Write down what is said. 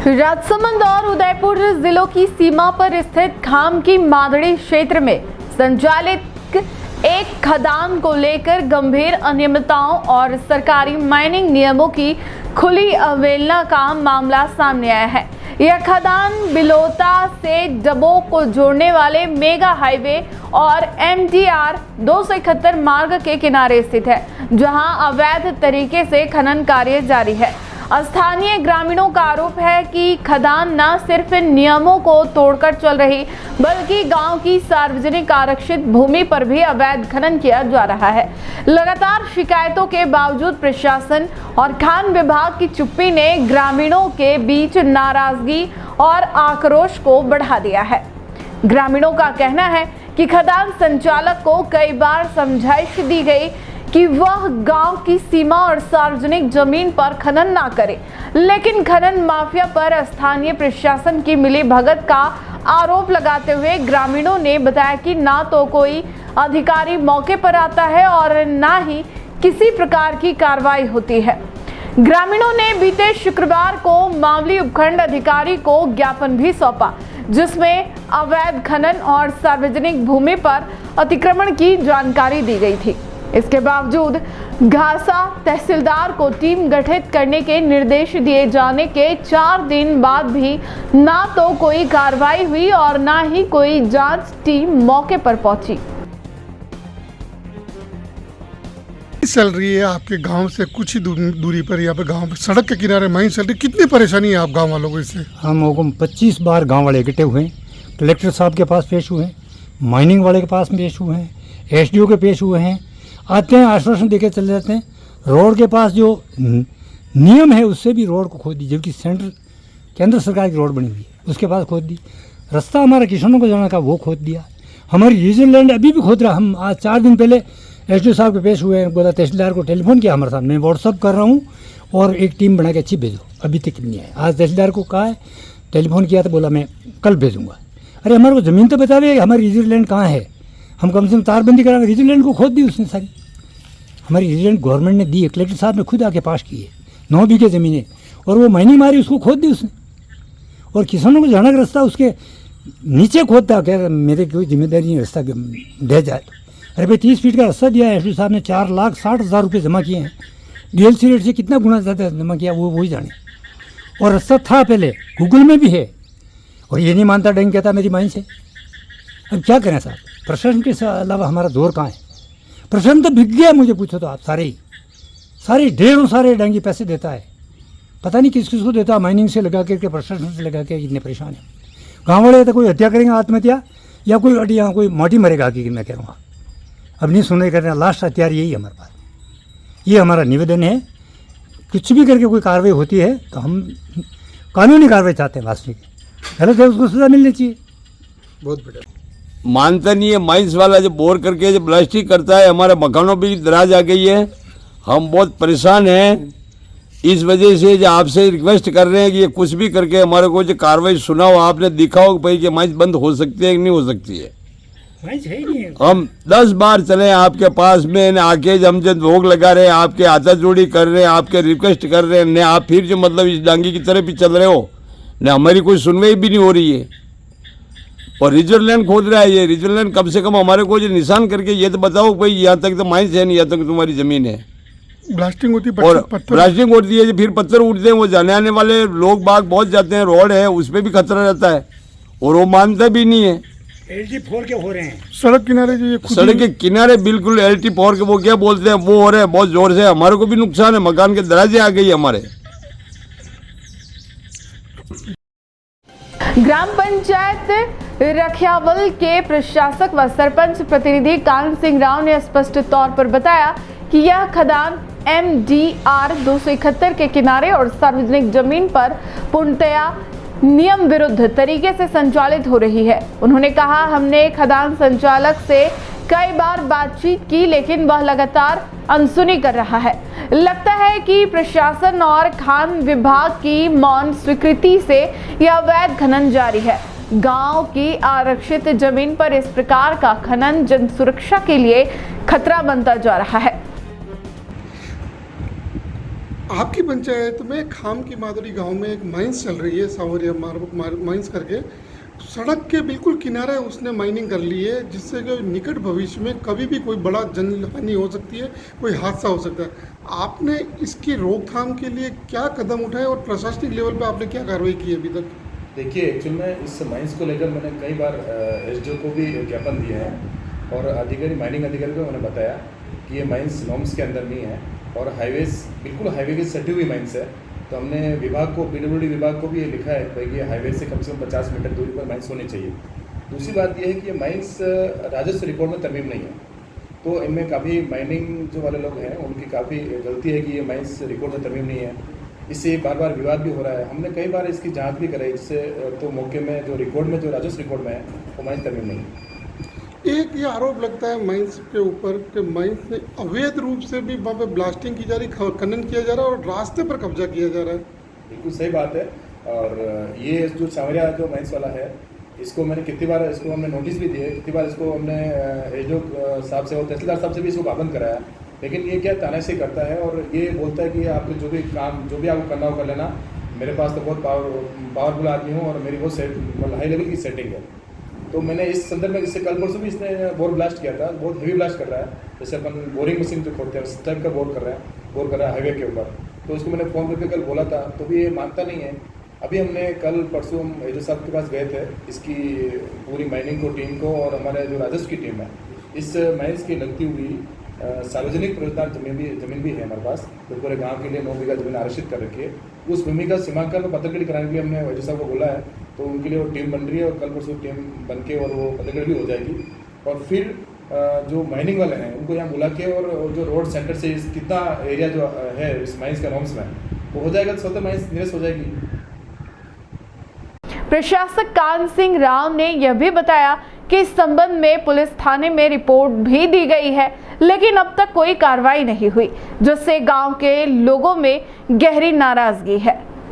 राजसमंद और उदयपुर जिलों की सीमा पर स्थित खाम की मादड़ी क्षेत्र में संचालित एक खदान को लेकर गंभीर अनियमितताओं और सरकारी माइनिंग नियमों की खुली अवहेलना का मामला सामने आया है। यह खदान बिलोता से डबो को जोड़ने वाले मेगा हाईवे और MDR 271 मार्ग के किनारे स्थित है, जहां अवैध तरीके से खनन कार्य जारी है। स्थानीय ग्रामीणों का आरोप है कि खदान न सिर्फ नियमों को तोड़कर चल रही, बल्कि गांव की सार्वजनिक आरक्षित भूमि पर भी अवैध खनन किया जा रहा है। लगातार शिकायतों के बावजूद प्रशासन और खान विभाग की चुप्पी ने ग्रामीणों के बीच नाराजगी और आक्रोश को बढ़ा दिया है। ग्रामीणों का कहना है कि खदान संचालक को कई बार समझाइश दी गई कि वह गांव की सीमा और सार्वजनिक जमीन पर खनन ना करे, लेकिन खनन माफिया पर स्थानीय प्रशासन की मिलीभगत का आरोप लगाते हुए ग्रामीणों ने बताया कि ना तो कोई अधिकारी मौके पर आता है और ना ही किसी प्रकार की कार्रवाई होती है। ग्रामीणों ने बीते शुक्रवार को मावली उपखंड अधिकारी को ज्ञापन भी सौंपा, जिसमें अवैध खनन और सार्वजनिक भूमि पर अतिक्रमण की जानकारी दी गई थी। इसके बावजूद घासा तहसीलदार को टीम गठित करने के निर्देश दिए जाने के 4 दिन बाद भी ना तो कोई कार्रवाई हुई और ना ही कोई जांच टीम मौके पर पहुंची। चल रही है आपके गांव से कुछ ही दूरी पर, यहाँ पे गांव पे सड़क के किनारे माइन चल रही, कितनी परेशानी है आप गांव वालों को इससे? हम लोगों को 25 बार गांव वाले इकट्ठे हुए हैं, कलेक्टर साहब के पास पेश हुए हैं, माइनिंग वाले के पास पेश हुए हैं, SDO के पेश हुए हैं। आते हैं, आश्वासन देके चले जाते हैं। रोड के पास जो नियम है उससे भी रोड को खोद दी, जबकि केंद्र सरकार की रोड बनी हुई है उसके पास खोद दी। रास्ता हमारा किसानों को जाना का वो खोद दिया। हमारी रीजनल लैंड अभी भी खोद रहा। हम आज 4 दिन पहले SDO साहब के पेश हुए हैं, बोला तहसीलदार को टेलीफोन किया हमारे साथ, मैं व्हाट्सअप कर रहा हूँ और एक टीम बना के अच्छी भेजो, अभी तक नहीं है। आज तहसीलदार को कहा है, टेलीफोन किया तो बोला मैं कल भेजूँगा। अरे हमारे को ज़मीन तो बतावे हमारी रीजनल लैंड कहाँ है, हम कम से कम तारबंदी कराएंगे। रीजनल लैंड को खोद दी उसने सारी, हमारी रीजनल लैंड गवर्नमेंट ने दी है, कलेक्टर साहब ने खुद आके पास की है। 9 बीघे ज़मीनें और वो माइनिंग मारी उसको खोद दी उसने। और किसानों को जाना का रास्ता उसके नीचे खोदता, कह मेरे कोई जिम्मेदारी नहीं, रास्ता दे जाए तो। अरे भाई 30 फीट का रास्ता दिया है, SDO साहब ने 4,60,000 रुपये जमा किए हैं। DLC रेट से कितना गुना ज़्यादा जमा किया वो वही जाने। और रास्ता था पहले, गूगल में भी है, और ये नहीं मानता, डंग कहता मेरी माइन से। अब क्या करें साहब, प्रशासन के अलावा हमारा जोर कहाँ है? प्रशासन तो बिक गया, मुझे पूछो तो आप। सारे ढेरों सारे डांगी पैसे देता है, पता नहीं किस को देता, माइनिंग से लगा के प्रशासन से लगा के। इतने परेशान है गाँव वाले। तो कोई हत्या करेंगे आत्महत्या, या कोई यहाँ कोई माटी मरेगा कि मैं कह रहा हूँ। अब नहीं सुनने कर रहे हैं, लास्ट हथियार यही है हमारे पास। ये हमारा निवेदन है, कुछ भी करके कोई कार्रवाई होती है तो हम कानूनी कार्रवाई चाहते हैं। वास्तविक गलत है उसको सजा मिलनी चाहिए। बहुत बढ़िया। मानता नहीं है, माइंस वाला जो बोर करके जो ब्लास्टिंग करता है, हमारे मकानों पे दराज आ गई है। हम बहुत परेशान हैं। इस वजह से जो आपसे रिक्वेस्ट कर रहे हैं कि ये कुछ भी करके हमारे को जो कार्रवाई सुनाओ, आपने दिखाओ भाई कि माइंस बंद हो सकती है कि नहीं हो सकती है। हम 10 बार चले आपके पास में, आके हम जब भोग लगा रहे हैं, आपके हाथा जोड़ी कर रहे हैं, आपके रिक्वेस्ट कर रहे हैं, न आप फिर जो मतलब इस डांगी की तरफ ही चल रहे हो, न हमारी कोई सुनवाई भी नहीं हो रही है। और रिजर्व लैंड खोद रहा है ये। रिजर्व लैंड कम से कम हमारे को जो निशान करके ये तो बताओ भाई यहाँ तक तो माइंस है नहीं, यहाँ तक तुम्हारी ज़मीन है। ब्लास्टिंग होती है, और ब्लास्टिंग होती है, फिर पत्थर उठते हैं, वो जाने आने वाले लोग बाग बहुत जाते हैं, रोड है उस पर भी खतरा रहता है, और वो मानता भी नहीं है। LT4 के हो रहे हैं सड़क किनारे जो ये सड़क के किनारे बिल्कुल LT4 के वो क्या बोलते हैं वो हो रहे हैं बहुत जोर से। हमारे को भी नुकसान है, मकान के दराजे आ गई हमारे। ग्राम पंचायत रखियावल के प्रशासक व सरपंच प्रतिनिधि कान सिंह राव ने स्पष्ट तौर पर बताया कि यह खदान MDR 271 के किनारे और सार्वजनिक जमीन पर पूर्णतया नियम विरुद्ध तरीके से संचालित हो रही है। उन्होंने कहा, हमने खदान संचालक से कई बार बातचीत की, लेकिन वह लगातार अनसुनी कर रहा है। लगता है कि प्रशासन और खान विभाग की मौन स्वीकृति से यह अवैध खनन जारी है। गांव की आरक्षित जमीन पर इस प्रकार का खनन जन सुरक्षा के लिए खतरा बनता जा रहा है। आपकी पंचायत में खाम की माधुरी गांव में एक माइंस चल रही है, सावरिया माइंस करके। सड़क के बिल्कुल किनारे उसने माइनिंग कर ली है, जिससे कि निकट भविष्य में कभी भी कोई बड़ा जनहानि हो सकती है, कोई हादसा हो सकता है। आपने इसकी रोकथाम के लिए क्या कदम उठाए और प्रशासनिक लेवल पे आपने क्या कार्रवाई की है अभी तक? देखिए, एक्चुअल में इस माइंस को लेकर मैंने कई बार एसडीओ को भी ज्ञापन दिए हैं और अधिकारी माइनिंग अधिकारी को मैंने बताया कि ये माइंस नॉर्म्स के अंदर नहीं है और हाईवेज बिल्कुल हाईवे की सटी हुई माइंस है। तो हमने विभाग को, पीडब्ल्यूडी विभाग को भी ये लिखा है कि ये हाईवे से कम 50 मीटर दूरी पर माइंस होनी चाहिए। दूसरी बात ये है कि ये माइंस राजस्व रिकॉर्ड में तरमीम नहीं है, तो इनमें काफ़ी माइनिंग जो वाले लोग हैं उनकी काफ़ी गलती है कि ये माइंस रिकॉर्ड में तरमीम नहीं है। इससे बार बार विवाद भी हो रहा है। हमने कई बार इसकी जांच भी कराई, जिससे तो मौके में जो रिकॉर्ड में, जो राजस्व रिकॉर्ड में है, वो माइंस तरमीम नहीं है। एक ये आरोप लगता है माइंस के ऊपर कि माइंस में अवैध रूप से भी वहाँ पे ब्लास्टिंग की जा रही, खनन किया जा रहा है और रास्ते पर कब्जा किया जा रहा है। बिल्कुल सही बात है। और ये जो सावरिया जो माइंस वाला है, इसको मैंने कितनी बार, इसको हमने नोटिस भी दिए, कितनी बार इसको हमने एसडीओ साहब से और तहसीलदार साहब से भी इसको पाबंद कराया, लेकिन ये क्या तानाशाही करता है और ये बोलता है कि आपको जो भी काम, जो भी आपको करना हो कर लेना, मेरे पास तो बहुत पावरफुल आदमी हूँ और मेरी बहुत हाई लेवल की सेटिंग है। तो मैंने इस संदर्भ में, इससे कल परसों भी इसने बोर ब्लास्ट किया था, बहुत हेवी ब्लास्ट कर रहा है, जैसे अपन बोरिंग मशीन जो खोलते हैं उस टाइप का बोर कर रहा है हाईवे के ऊपर। तो उसको मैंने फ़ोन करके कल बोला था, तो भी ये मानता नहीं है। अभी हमने कल परसों हम एसडीओ साहब के पास गए थे, इसकी पूरी माइनिंग को टीम को और हमारे जो राजस्व की टीम है, इस माइंस की लगती हुई सार्वजनिक प्रयोजन जमीन भी है हमारे पास, तो पूरे गांव के लिए 9 बीघा जमीन आरक्षित कर रखी है। उस भूमि का सीमांकन और पत्रकृति कराने के लिए हमने एसडीओ साहब को बोला है, तो उनके लिए वो टीम बन रही है और कल परसों टीम बन के और वो पत्रकृति भी हो जाएगी। और फिर जो माइनिंग वाले हैं उनको यहाँ बुला के और जो रोड सेंटर से कितना एरिया जो है इस माइंस का नॉर्म्स में वो हो जाएगा, तो स्वतः माइंस निरस्त हो जाएगी। प्रशासक कान सिंह राव ने यह भी बताया कि इस संबंध में पुलिस थाने में रिपोर्ट भी दी गई है, लेकिन अब तक कोई कार्रवाई नहीं हुई, जिससे गांव के लोगों में गहरी नाराजगी है।